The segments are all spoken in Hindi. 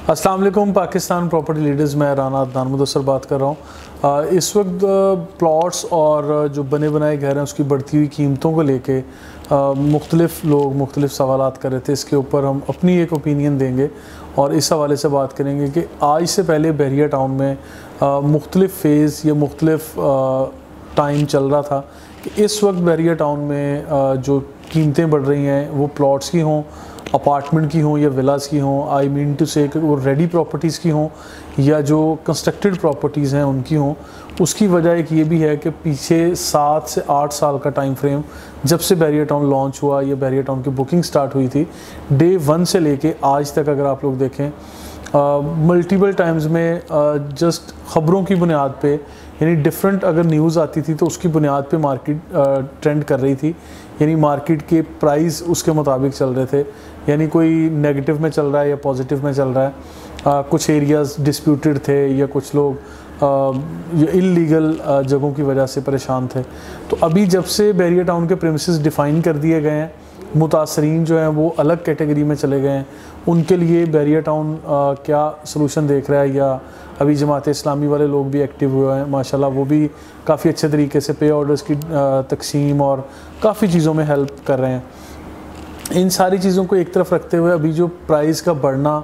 अस्सलाम वालेकुम पाकिस्तान प्रॉपर्टी लीडर्स, मैं राना अदनान मुदस्सर बात कर रहा हूँ। इस वक्त प्लॉट्स और जो बने बनाए घर हैं उसकी बढ़ती हुई कीमतों को लेके मुख्तलिफ़ लोग मुख्तलिफ़ सवालात कर रहे थे। इसके ऊपर हम अपनी एक ओपिनियन देंगे और इस हवाले से बात करेंगे कि आज से पहले बहरिया टाउन में मुख्तलिफ़ फ़ेज़ या मुख्तलिफ़ टाइम चल रहा था कि इस वक्त बहरिया टाउन में जो कीमतें बढ़ रही हैं वो प्लॉट्स की हों, अपार्टमेंट की हों या विलास की हों, आई मीन टू से वो रेडी प्रॉपर्टीज़ की हों या जो कंस्ट्रक्टेड प्रॉपर्टीज़ हैं उनकी हों। उसकी वजह एक ये भी है कि पीछे 7 से 8 साल का टाइम फ्रेम जब से बहरिया टाउन लॉन्च हुआ या बहरिया टाउन की बुकिंग स्टार्ट हुई थी, डे 1 से लेके आज तक अगर आप लोग देखें मल्टीपल टाइम्स में जस्ट ख़बरों की बुनियाद पे, यानी डिफरेंट अगर न्यूज़ आती थी तो उसकी बुनियाद पे मार्केट ट्रेंड कर रही थी, यानी मार्केट के प्राइस उसके मुताबिक चल रहे थे। यानी कोई नेगेटिव में चल रहा है या पॉजिटिव में चल रहा है। कुछ एरियाज़ डिस्प्यूटेड थे या कुछ लोग इल्लीगल जगहों की वजह से परेशान थे। तो अभी जब से बहरिया टाउन के प्रेमिसेस डिफ़ाइन कर दिए गए हैं, मुतासरीन जो हैं वो अलग कैटेगरी में चले गए हैं, उनके लिए बहरिया टाउन क्या सलूशन देख रहा है, या अभी जमात इस्लामी वाले लोग भी एक्टिव हुए हैं माशाल्लाह, वो भी काफ़ी अच्छे तरीके से पे ऑर्डर्स की तकसीम और काफ़ी चीज़ों में हेल्प कर रहे हैं। इन सारी चीज़ों को एक तरफ रखते हुए अभी जो प्राइस का बढ़ना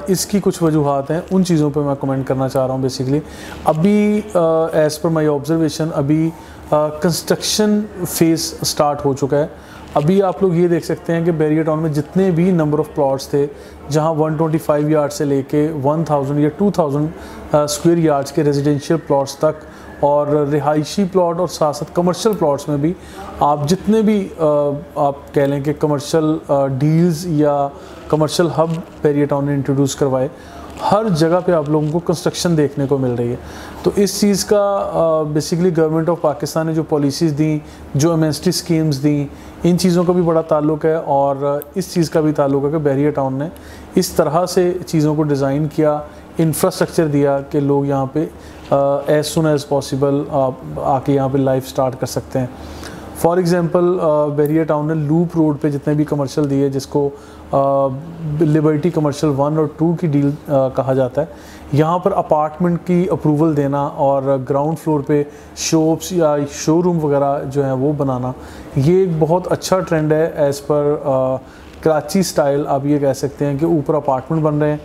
इसकी कुछ वजूहात हैं, उन चीज़ों पे मैं कमेंट करना चाह रहा हूँ। बेसिकली अभी एज़ पर माई ऑब्जर्वेशन अभी कंस्ट्रक्शन फेज़ स्टार्ट हो चुका है। अभी आप लोग ये देख सकते हैं कि बहरिया टाउन में जितने भी नंबर ऑफ़ प्लॉट्स थे, जहां 125 यार्ड से लेके 1000 या 2000 स्क्वायर यार्ड्स के रेजिडेंशियल प्लॉट्स तक और रिहायशी प्लॉट और साथ साथ कमर्शियल प्लॉट्स में भी आप जितने भी आप कह लें कि कमर्शियल डील्स या कमर्शियल हब बहरिया टाउन ने इंट्रोड्यूस करवाए, हर जगह पे आप लोगों को कंस्ट्रक्शन देखने को मिल रही है। तो इस चीज़ का बेसिकली गवर्नमेंट ऑफ पाकिस्तान ने जो पॉलिसीज़ दी, जो एमएसटी स्कीम्स दी, इन चीज़ों का भी बड़ा ताल्लुक़ है। और इस चीज़ का भी ताल्लुक़ है कि बहरिया टाउन ने इस तरह से चीज़ों को डिज़ाइन किया, इंफ्रास्ट्रक्चर दिया कि लोग यहाँ पे एज़ सुन एज़ पॉसिबल आके यहाँ पे लाइफ स्टार्ट कर सकते हैं। फॉर एग्ज़ाम्पल बहरिया टाउन ने लूप रोड पे जितने भी कमर्शियल दिए, जिसको लिबर्टी कमर्शियल 1 और 2 की डील कहा जाता है, यहाँ पर अपार्टमेंट की अप्रूवल देना और ग्राउंड फ्लोर पे शॉप्स या शोरूम वगैरह जो है वो बनाना, ये एक बहुत अच्छा ट्रेंड है। एज़ पर कराची स्टाइल आप ये कह सकते हैं कि ऊपर अपार्टमेंट बन रहे हैं,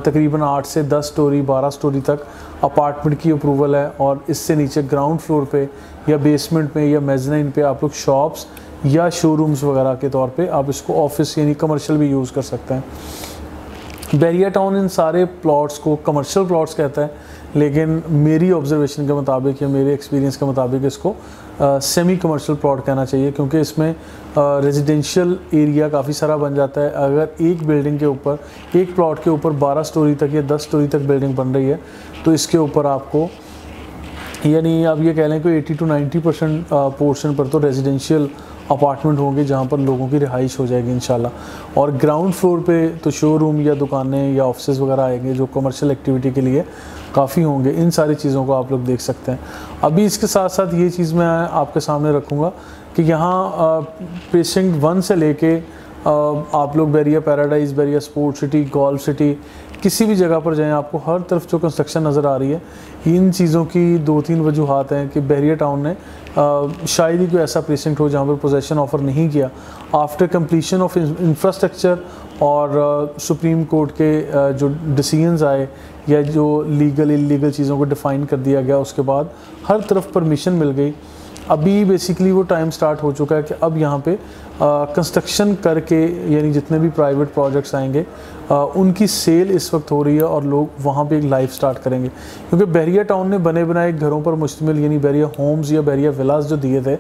तकरीबन 8 से 10 स्टोरी 12 स्टोरी तक अपार्टमेंट की अप्रूवल है, और इससे नीचे ग्राउंड फ्लोर पे या बेसमेंट में या मेज़नाइन पे आप लोग शॉप्स या शोरूम्स वगैरह के तौर पे आप इसको ऑफिस यानी कमर्शियल भी यूज़ कर सकते हैं। बहरिया टाउन इन सारे प्लॉट्स को कमर्शियल प्लॉट्स कहता है, लेकिन मेरी ऑब्जर्वेशन के मुताबिक या मेरे एक्सपीरियंस के मुताबिक इसको सेमी कमर्शियल प्लॉट कहना चाहिए, क्योंकि इसमें रेजिडेंशियल एरिया काफ़ी सारा बन जाता है। अगर एक बिल्डिंग के ऊपर, एक प्लॉट के ऊपर 12 स्टोरी तक या 10 स्टोरी तक बिल्डिंग बन रही है, तो इसके ऊपर आपको यानी आप ये कह लें कि 80 to 90% पोर्शन पर तो रेजिडेंशियल अपार्टमेंट होंगे जहाँ पर लोगों की रिहाइश हो जाएगी इंशाल्लाह। और ग्राउंड फ्लोर पे तो शोरूम या दुकानें या ऑफिस वगैरह आएंगे जो कमर्शियल एक्टिविटी के लिए काफ़ी होंगे। इन सारी चीज़ों को आप लोग देख सकते हैं। अभी इसके साथ साथ ये चीज़ मैं आपके सामने रखूँगा कि यहाँ प्रीसिंक्ट 1 से लेके आप लोग बहरिया पैराडाइज़, बहरिया स्पोर्ट सिटी, गोल्फ सिटी, किसी भी जगह पर जाएं, आपको हर तरफ जो कंस्ट्रक्शन नज़र आ रही है। इन चीज़ों की 2-3 वजूहात हैं कि बहरिया टाउन ने शायद ही कोई ऐसा प्रीसिंक्ट हो जहाँ पर पोजेसन ऑफ़र नहीं किया। आफ्टर कंप्लीशन ऑफ इंफ्रास्ट्रक्चर और सुप्रीम कोर्ट के जो डिसीजंस आए या जो लीगल इलीगल चीज़ों को डिफ़ाइन कर दिया गया, उसके बाद हर तरफ परमिशन मिल गई। अभी बेसिकली वो टाइम स्टार्ट हो चुका है कि अब यहाँ पे कंस्ट्रक्शन करके, यानी जितने भी प्राइवेट प्रोजेक्ट्स आएंगे उनकी सेल इस वक्त हो रही है और लोग वहाँ पे एक लाइफ स्टार्ट करेंगे। क्योंकि बहरिया टाउन ने बने बनाए घरों पर मुश्तमिल यानी बहरिया होम्स या बहरिया विलास जो दिए थे,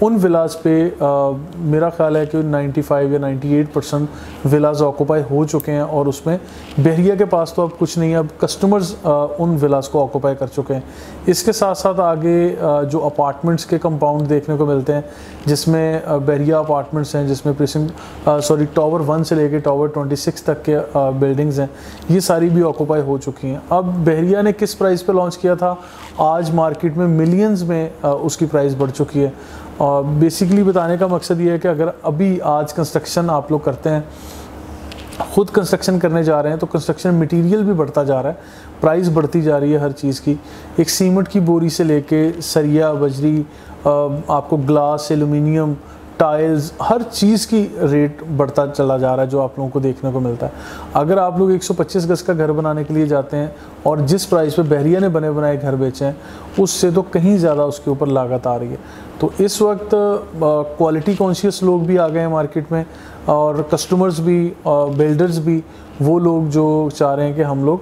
उन विलास पे मेरा ख्याल है कि 95 या 98% विलास ऑक्यूपाई हो चुके हैं, और उसमें बहरिया के पास तो अब कुछ नहीं है, अब कस्टमर्स उन विलास को ऑक्यूपाई कर चुके हैं। इसके साथ साथ आगे जो अपार्टमेंट्स के कंपाउंड देखने को मिलते हैं, जिसमें बहरिया अपार्टमेंट्स हैं, जिसमें टावर 1 से लेकर टावर 26 तक के बिल्डिंग्स हैं, ये सारी भी ऑक्यूपाई हो चुकी हैं। अब बहरिया ने किस प्राइस पे लॉन्च किया था, आज मार्केट में मिलियंस में उसकी प्राइस बढ़ चुकी है। बेसिकली बताने का मकसद ये है कि अगर अभी आज कंस्ट्रक्शन आप लोग करते हैं खुद कंस्ट्रक्शन करने जा रहे हैं तो कंस्ट्रक्शन मटेरियल भी बढ़ता जा रहा है, प्राइस बढ़ती जा रही है हर चीज़ की। एक सीमेंट की बोरी से लेके सरिया, बजरी, आपको ग्लास, एलुमिनियम, टाइल्स, हर चीज़ की रेट बढ़ता चला जा रहा है जो आप लोगों को देखने को मिलता है। अगर आप लोग 125 गज का घर बनाने के लिए जाते हैं और जिस प्राइस पे बहरिया ने बने बनाए घर बेचे हैं उससे तो कहीं ज़्यादा उसके ऊपर लागत आ रही है। तो इस वक्त क्वालिटी कॉन्शियस लोग भी आ गए हैं मार्केट में, और कस्टमर्स भी, बिल्डर्स भी, वो लोग जो चाह रहे हैं कि हम लोग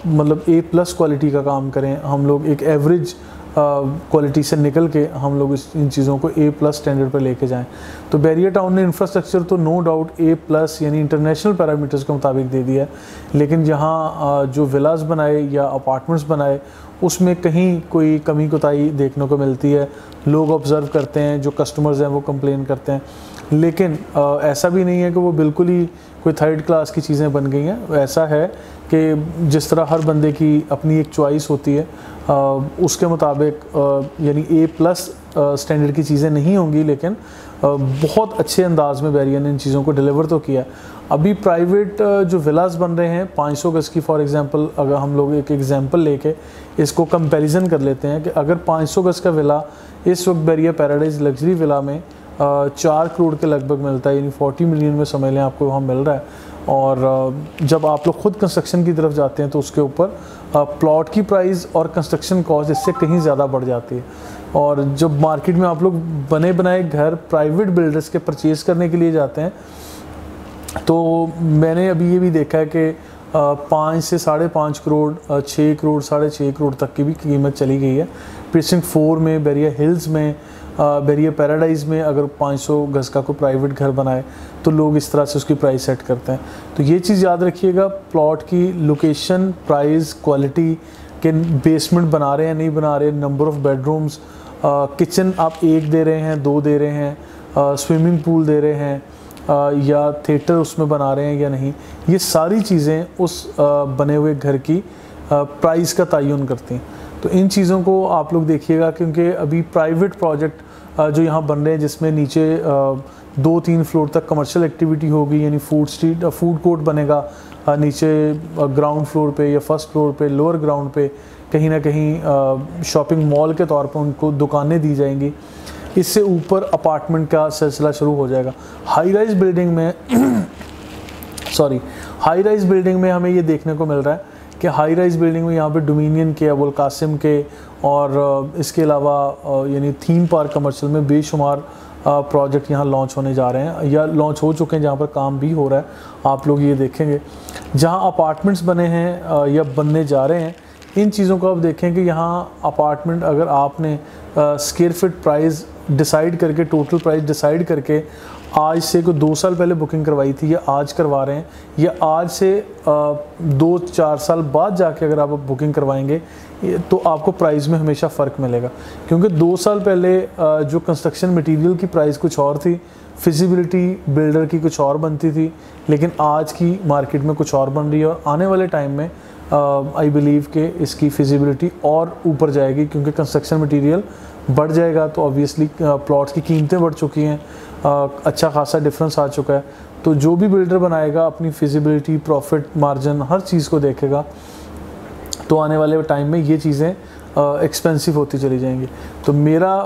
मतलब A+ क्वालिटी का काम करें, हम लोग एक एवरेज क्वालिटी से निकल के हम लोग इन चीज़ों को A+ स्टैंडर्ड पर लेके जाएं। तो बैरिया टाउन ने इंफ्रास्ट्रक्चर तो नो डाउट A+ यानी इंटरनेशनल पैरामीटर्स के मुताबिक दे दिया है, लेकिन यहाँ जो विलास बनाए या अपार्टमेंट्स बनाए उसमें कहीं कोई कमी कोताही देखने को मिलती है। लोग ऑब्ज़र्व करते हैं, जो कस्टमर्स हैं वो कंप्लेन करते हैं, लेकिन ऐसा भी नहीं है कि वो बिल्कुल ही कोई थर्ड क्लास की चीज़ें बन गई हैं। ऐसा है कि जिस तरह हर बंदे की अपनी एक चॉइस होती है, उसके मुताबिक यानी A+ स्टैंडर्ड की चीज़ें नहीं होंगी, लेकिन बहुत अच्छे अंदाज में बैरिया ने इन चीज़ों को डिलीवर तो किया। अभी प्राइवेट जो विलास बन रहे हैं 500 गज की, फॉर एग्जांपल अगर हम लोग एक एग्जांपल लेके इसको कंपैरिजन कर लेते हैं कि अगर 500 गज का विला इस वक्त बैरिया पैराडाइज लग्जरी विला में 4 करोड़ के लगभग मिलता है, यानी 40 मिलियन में समझ लें आपको वहाँ मिल रहा है। और जब आप लोग खुद कंस्ट्रक्शन की तरफ जाते हैं तो उसके ऊपर प्लॉट की प्राइस और कंस्ट्रक्शन कॉस्ट इससे कहीं ज़्यादा बढ़ जाती है। और जब मार्केट में आप लोग बने बनाए घर प्राइवेट बिल्डर्स के परचेज़ करने के लिए जाते हैं तो मैंने अभी ये भी देखा है कि 5 से 5.5 करोड़, 6 करोड़, 6.5 करोड़ तक की भी कीमत चली गई है। प्रीसिंक्ट 4 में, बैरिया हिल्स में, बैरिया पैराडाइज में अगर 500 गज का कोई प्राइवेट घर बनाए तो लोग इस तरह से उसकी प्राइस सेट करते हैं। तो ये चीज़ याद रखिएगा, प्लॉट की लोकेशन, प्राइस, क्वालिटी के बेसमेंट बना रहे हैं नहीं बना रहे, नंबर ऑफ़ बेडरूम्स, किचन आप 1 दे रहे हैं, 2 दे रहे हैं, स्विमिंग पूल दे रहे हैं या थिएटर उसमें बना रहे हैं या नहीं, ये सारी चीज़ें उस बने हुए घर की प्राइस का तयन करती हैं। तो इन चीज़ों को आप लोग देखिएगा, क्योंकि अभी प्राइवेट प्रोजेक्ट जो यहाँ बन रहे हैं जिसमें नीचे 2-3 फ्लोर तक कमर्शियल एक्टिविटी होगी, यानी फूड कोर्ट बनेगा, नीचे ग्राउंड फ्लोर पे या फर्स्ट फ्लोर पे, लोअर ग्राउंड पे कहीं ना कहीं शॉपिंग मॉल के तौर पर उनको दुकानें दी जाएंगी। इससे ऊपर अपार्टमेंट का सिलसिला शुरू हो जाएगा। हाई राइज बिल्डिंग में हमें ये देखने को मिल रहा है कि हाई राइज बिल्डिंग में यहाँ पे डोमिनियन के, अबुल कासिम के और इसके अलावा यानी थीम पार्क कमर्शियल में बेशुमार प्रोजेक्ट यहाँ लॉन्च होने जा रहे हैं या लॉन्च हो चुके हैं, जहाँ पर काम भी हो रहा है। आप लोग ये देखेंगे जहाँ अपार्टमेंट्स बने हैं या बनने जा रहे हैं, इन चीज़ों को आप देखें कि यहाँ अपार्टमेंट अगर आपने स्क्वायर फीट प्राइस डिसाइड करके, टोटल प्राइस डिसाइड करके आज से कोई 2 साल पहले बुकिंग करवाई थी या आज करवा रहे हैं, या आज से 2-4 साल बाद जाके अगर आप बुकिंग करवाएंगे तो आपको प्राइस में हमेशा फ़र्क मिलेगा। क्योंकि 2 साल पहले जो कंस्ट्रक्शन मटेरियल की प्राइस कुछ और थी, फिजिबिलिटी बिल्डर की कुछ और बनती थी, लेकिन आज की मार्केट में कुछ और बन रही है। और आने वाले टाइम में आई बिलीव कि इसकी फिजिबिलिटी और ऊपर जाएगी, क्योंकि कंस्ट्रक्शन मटेरियल बढ़ जाएगा तो ऑब्वियसली प्लॉट्स की कीमतें बढ़ चुकी हैं, अच्छा खासा डिफरेंस आ चुका है। तो जो भी बिल्डर बनाएगा अपनी फिजिबिलिटी, प्रॉफिट मार्जिन, हर चीज़ को देखेगा, तो आने वाले टाइम में ये चीज़ें एक्सपेंसिव होती चली जाएंगी। तो मेरा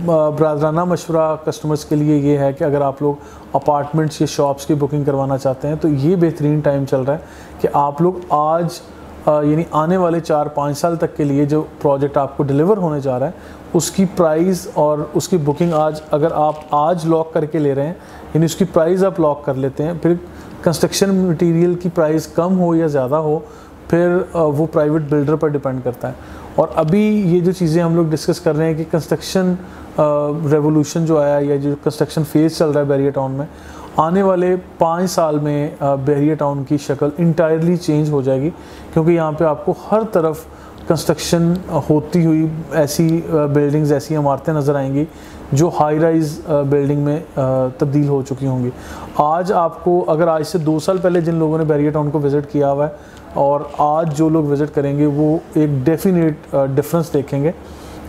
ब्रादराना मशवरा कस्टमर्स के लिए ये है कि अगर आप लोग अपार्टमेंट्स या शॉप्स की बुकिंग करवाना चाहते हैं तो ये बेहतरीन टाइम चल रहा है कि आप लोग आज यानी आने वाले 4-5 साल तक के लिए जो प्रोजेक्ट आपको डिलीवर होने जा रहा है उसकी प्राइस और उसकी बुकिंग आज, अगर आप आज लॉक करके ले रहे हैं, यानी उसकी प्राइस आप लॉक कर लेते हैं, फिर कंस्ट्रक्शन मटेरियल की प्राइस कम हो या ज़्यादा हो, फिर वो प्राइवेट बिल्डर पर डिपेंड करता है। और अभी ये जो चीज़ें हम लोग डिस्कस कर रहे हैं कि कंस्ट्रक्शन रेवोल्यूशन जो आया या जो कंस्ट्रक्शन फेज़ चल रहा है बैरिया टाउन में, आने वाले 5 साल में बैरिया टाउन की शक्ल इंटायरली चेंज हो जाएगी, क्योंकि यहाँ पे आपको हर तरफ कंस्ट्रक्शन होती हुई ऐसी बिल्डिंग्स, ऐसी इमारतें नज़र आएंगी जो हाई राइज बिल्डिंग में तब्दील हो चुकी होंगी। आज आपको, अगर आज से 2 साल पहले जिन लोगों ने बैरिया टाउन को विज़िट किया हुआ है और आज जो लोग विज़िट करेंगे वो एक डेफिनेट डिफरेंस देखेंगे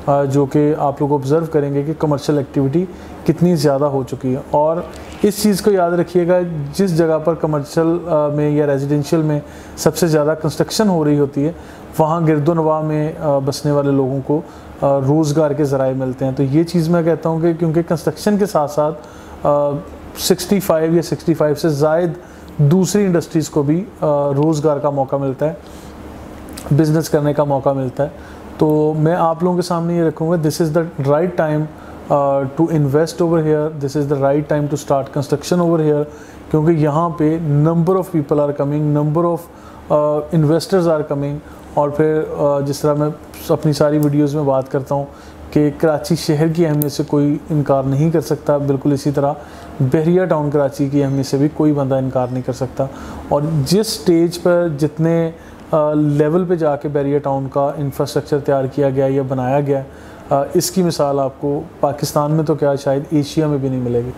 जो कि आप लोग ऑब्ज़र्व करेंगे कि कमर्शियल एक्टिविटी कितनी ज़्यादा हो चुकी है। और इस चीज़ को याद रखिएगा, जिस जगह पर कमर्शियल में या रेजिडेंशियल में सबसे ज़्यादा कंस्ट्रक्शन हो रही होती है, वहाँ गिरदोनवा में बसने वाले लोगों को रोज़गार के ज़राए मिलते हैं। तो ये चीज़ मैं कहता हूँ कि क्योंकि कंस्ट्रक्शन के साथ साथ 65 या 65 से ज़ायद दूसरी इंडस्ट्रीज़ को भी रोज़गार का मौका मिलता है, बिज़नेस करने का मौका मिलता है। तो मैं आप लोगों के सामने ये रखूँगा, this is the right time to invest over here, this is the right time to start construction over here, क्योंकि यहाँ पे number of people are coming, number of investors are coming. और फिर जिस तरह मैं अपनी सारी वीडियोज़ में बात करता हूँ कि कराची शहर की अहमियत से कोई इनकार नहीं कर सकता, बिल्कुल इसी तरह बहरिया टाउन कराची की अहमियत से भी कोई बंदा इनकार नहीं कर सकता। और जिस स्टेज पर जितने लेवल पे जाके बहरिया टाउन का इंफ्रास्ट्रक्चर तैयार किया गया या बनाया गया, इसकी मिसाल आपको पाकिस्तान में तो क्या शायद एशिया में भी नहीं मिलेगी।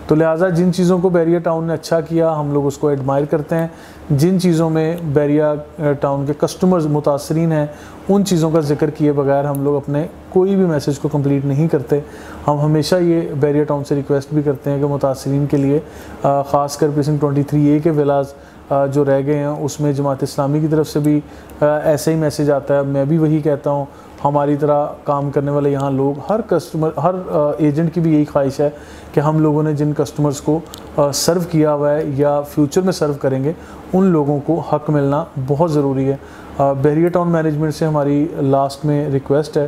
तो लिहाजा जिन चीज़ों को बहरिया टाउन ने अच्छा किया, हम लोग उसको एडमायर करते हैं। जिन चीज़ों में बहरिया टाउन के कस्टमर्स मुतासरीन हैं, उन चीज़ों का जिक्र किए बगैर हम लोग अपने कोई भी मैसेज को कंप्लीट नहीं करते। हम हमेशा ये बहरिया टाउन से रिक्वेस्ट भी करते हैं कि मुतासरीन के लिए ख़ासकर प्रीसिंक्ट 23A के विलास जो रह गए हैं, उसमें जमात इस्लामी की तरफ से भी ऐसे ही मैसेज आता है। मैं भी वही कहता हूँ, हमारी तरह काम करने वाले यहाँ लोग, हर कस्टमर, हर एजेंट की भी यही ख्वाहिश है कि हम लोगों ने जिन कस्टमर्स को सर्व किया हुआ है या फ्यूचर में सर्व करेंगे, उन लोगों को हक मिलना बहुत ज़रूरी है। बहरिया टाउन मैनेजमेंट से हमारी लास्ट में रिक्वेस्ट है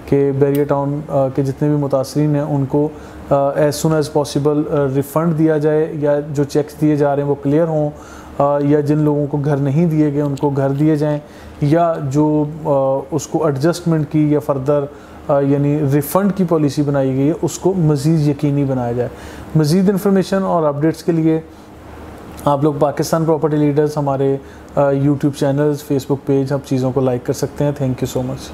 कि बहरिया टाउन के जितने भी मुतासरीन हैं उनको as soon as possible refund दिया जाए, या जो चेक्स दिए जा रहे हैं वो क्लियर हों, या जिन लोगों को घर नहीं दिए गए उनको घर दिए जाएं, या जो उसको एडजस्टमेंट की या फर्दर यानी रिफ़ंड की पॉलिसी बनाई गई है उसको मज़ीद यकीनी बनाया जाए। मज़ीद इन्फॉर्मेशन और अपडेट्स के लिए आप लोग पाकिस्तान प्रॉपर्टी लीडर्स हमारे यूट्यूब चैनल्स, फेसबुक पेज, सब चीज़ों को लाइक कर सकते हैं। Thank you so much.